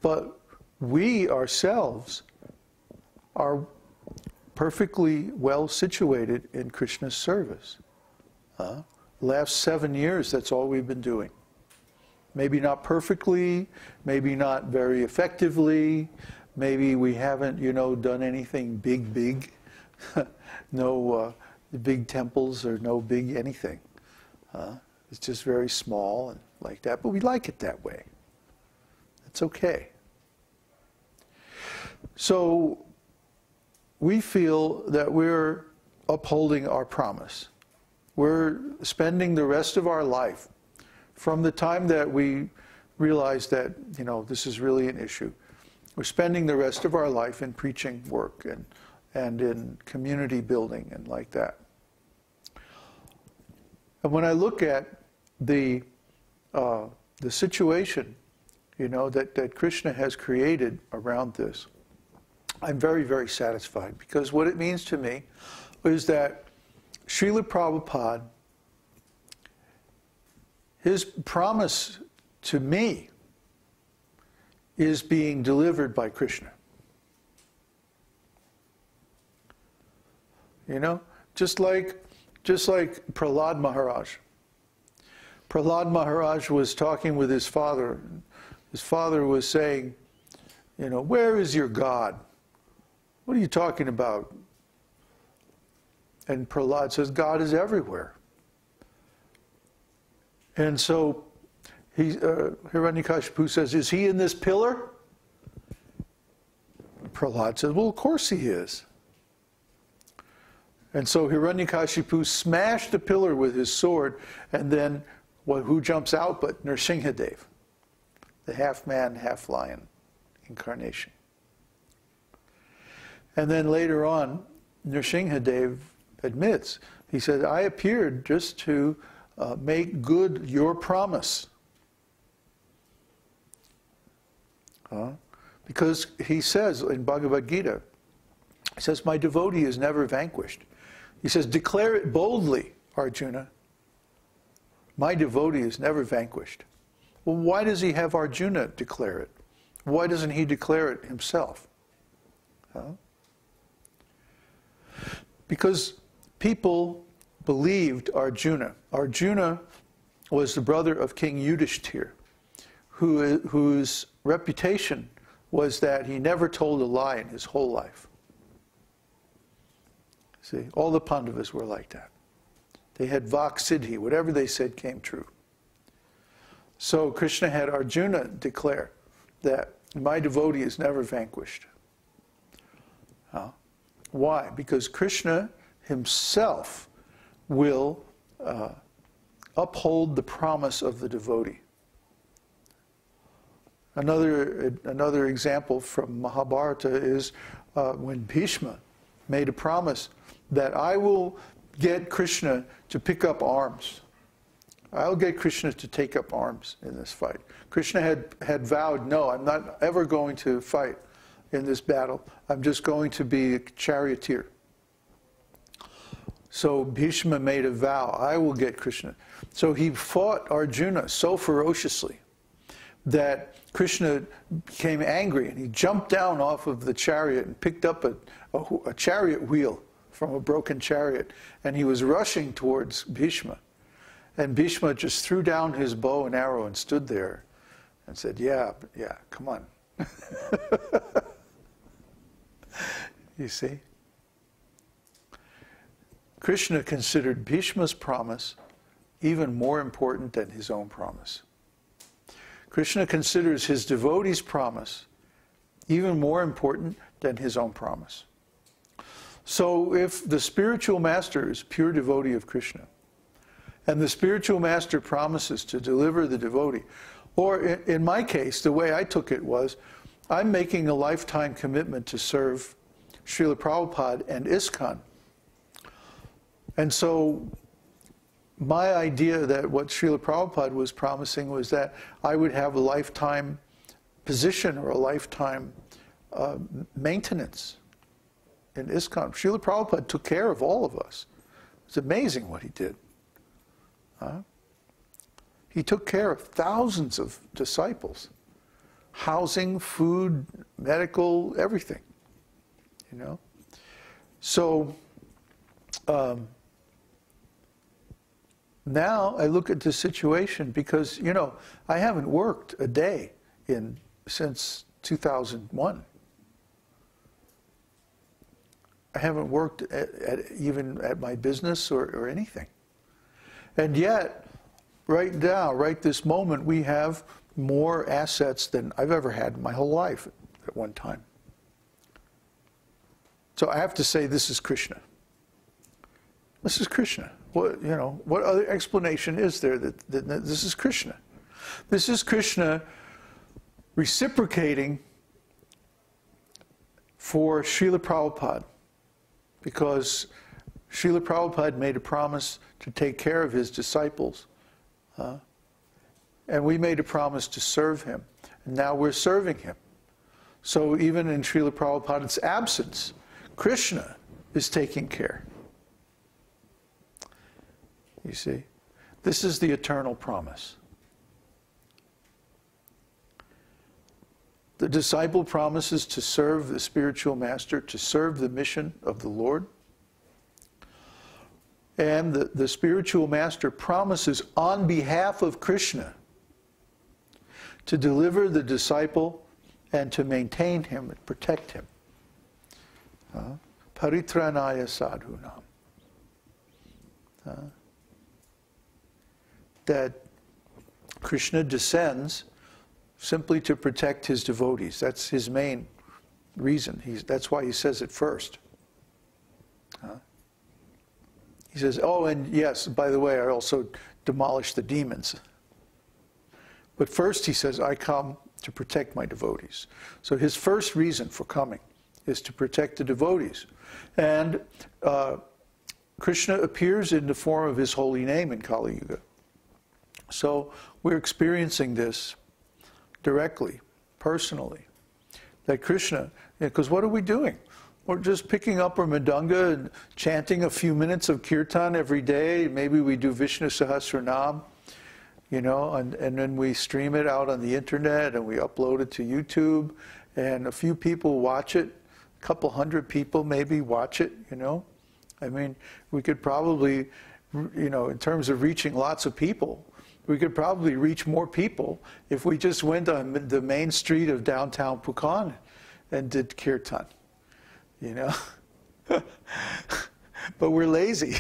But we ourselves are perfectly well situated in Krishna's service. Last 7 years, that's all we've been doing. Maybe not perfectly, maybe not very effectively, maybe we haven't, done anything big. No big temples or no big anything. It's just very small and like that, but we like it that way. It's okay. So we feel that we're upholding our promise. We're spending the rest of our life, from the time that we realize that, this is really an issue, we're spending the rest of our life in preaching work and in community building and like that. And when I look at the situation, that Krishna has created around this, I'm very, very satisfied, because what it means to me is that Śrīla Prabhupāda, his promise to me is being delivered by Krishna. Just like Prahlad Maharaj. Prahlad Maharaj was talking with his father. His father was saying, where is your God? What are you talking about? And Prahlad says, God is everywhere. And so Hiranyakashipu says, is he in this pillar? Prahlad says, well, of course he is. And so Hiranyakashipu smashed the pillar with his sword, and then who jumps out but Nrsimhadev, the half-man, half-lion incarnation. And then later on, Nrsimhadev admits, he said, I appeared just to make good your promise. Because he says in Bhagavad-gītā, he says, my devotee is never vanquished. He says, declare it boldly, Arjuna. My devotee is never vanquished. Well, why does he have Arjuna declare it? Why doesn't he declare it himself? Because people believed Arjuna. Arjuna was the brother of King Yudhishthira, whose reputation was that he never told a lie in his whole life. See, all the Pandavas were like that. They had Vak Siddhi, whatever they said came true. So Krishna had Arjuna declare that my devotee is never vanquished. Why? Because Krishna himself will uphold the promise of the devotee. Another example from Mahabharata is when Bhishma made a promise that I will get Krishna to pick up arms. I'll get Krishna to take up arms in this fight. Krishna had vowed, no, I'm not ever going to fight in this battle. I'm just going to be a charioteer. So Bhishma made a vow, I will get Krishna. So he fought Arjuna so ferociously that Krishna became angry, and he jumped down off of the chariot and picked up a chariot wheel from a broken chariot, and he was rushing towards Bhishma. And Bhishma just threw down his bow and arrow and stood there and said, yeah, come on. You see? Krishna considered Bhishma's promise even more important than his own promise. Krishna considers his devotee's promise even more important than his own promise. So if the spiritual master is a pure devotee of Krishna, and the spiritual master promises to deliver the devotee, or in my case, the way I took it was, I'm making a lifetime commitment to serve Śrīla Prabhupāda and ISKCON. And so my idea that what Śrīla Prabhupāda was promising was that I would have a lifetime position or a lifetime maintenance in ISKCON. Śrīla Prabhupāda took care of all of us. It's amazing what he did. He took care of thousands of disciples, housing, food, medical, everything. You know? So now I look at the situation because, you know, I haven't worked a day since 2001. I haven't worked even at my business or anything. And yet, right now, right this moment, we have more assets than I've ever had in my whole life at one time. So I have to say, this is Krishna. This is Krishna. What, you know, what other explanation is there that this is Krishna? This is Krishna reciprocating for Śrīla Prabhupāda, because Śrīla Prabhupāda made a promise to take care of his disciples, and we made a promise to serve him, and now we're serving him. So even in Śrīla Prabhupāda's absence, Krishna is taking care. You see? This is the eternal promise. The disciple promises to serve the spiritual master, to serve the mission of the Lord. And the spiritual master promises on behalf of Krishna to deliver the disciple and to maintain him and protect him. Paritranaya sadhunam. That Krishna descends simply to protect his devotees. That's his main reason. That's why he says it first. He says, oh, and yes, by the way, I also demolished the demons. But first he says, I come to protect my devotees. So his first reason for coming is to protect the devotees. And Krishna appears in the form of his holy name in Kali Yuga. So we're experiencing this directly, personally, that Krishna, because what are we doing? We're just picking up our mridanga and chanting a few minutes of kirtan every day. Maybe we do Vishnu Sahasranam, you know, and then we stream it out on the internet and we upload it to YouTube, and a few people watch it, a couple hundred people maybe watch it, you know. I mean, we could probably, you know, in terms of reaching lots of people, we could probably reach more people if we just went on the main street of downtown Pukan and did kirtan, you know. But we're lazy.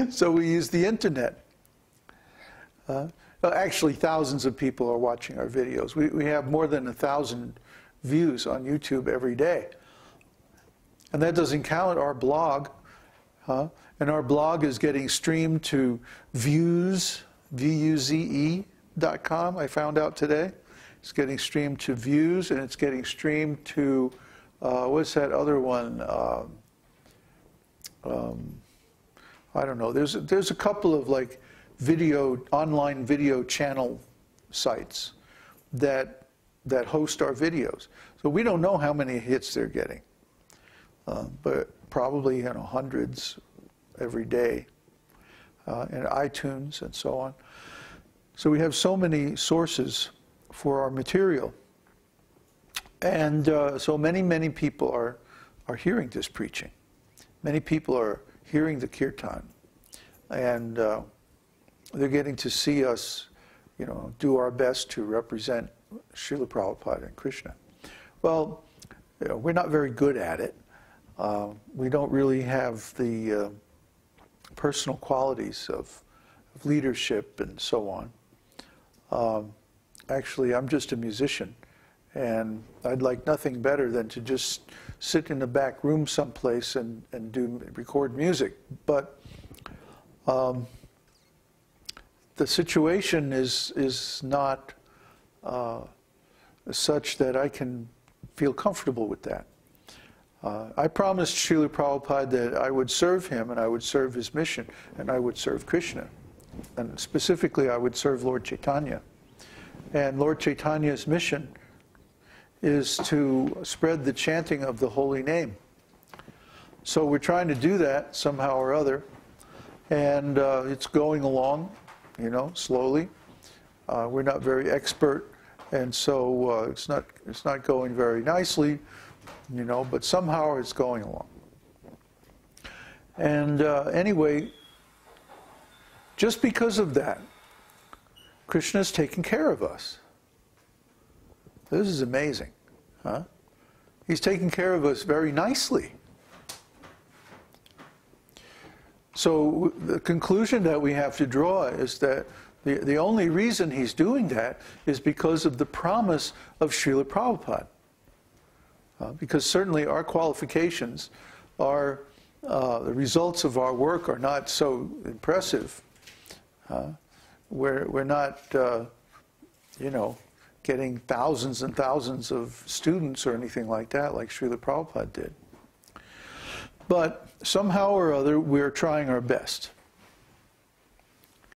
So we use the internet. Actually, thousands of people are watching our videos. We have more than 1,000 views on YouTube every day. And that doesn't count our blog. And our blog is getting streamed to Views, VUZE.com, I found out today. It's getting streamed to Views, and it's getting streamed to, what's that other one? I don't know. There's a couple of like online video channel sites that host our videos. So we don't know how many hits they're getting, but probably, you know, hundreds every day, and iTunes and so on. So we have so many sources for our material, and so many people are hearing this preaching. Many people are hearing the kirtan, and they're getting to see us, you know, do our best to represent Śrīla Prabhupāda and Krishna. Well, you know, we're not very good at it. We don't really have the personal qualities of leadership and so on. Actually, I'm just a musician, and I'd like nothing better than to just sit in the back room someplace and record music. But the situation is not such that I can feel comfortable with that. I promised Śrīla Prabhupāda that I would serve him, and I would serve his mission, and I would serve Krishna. And specifically, I would serve Lord Chaitanya. And Lord Chaitanya's mission is to spread the chanting of the holy name. So we're trying to do that somehow or other, and it's going along, you know, slowly. We're not very expert, and so it's not going very nicely, but somehow it's going along. And anyway, just because of that, Krishna is taking care of us. This is amazing, huh? He's taking care of us very nicely. So the conclusion that we have to draw is that the only reason he's doing that is because of the promise of Śrīla Prabhupāda. Because certainly our qualifications are, the results of our work are not so impressive. We're not, getting thousands and thousands of students or anything like that, like Śrīla Prabhupāda did. But somehow or other, we're trying our best.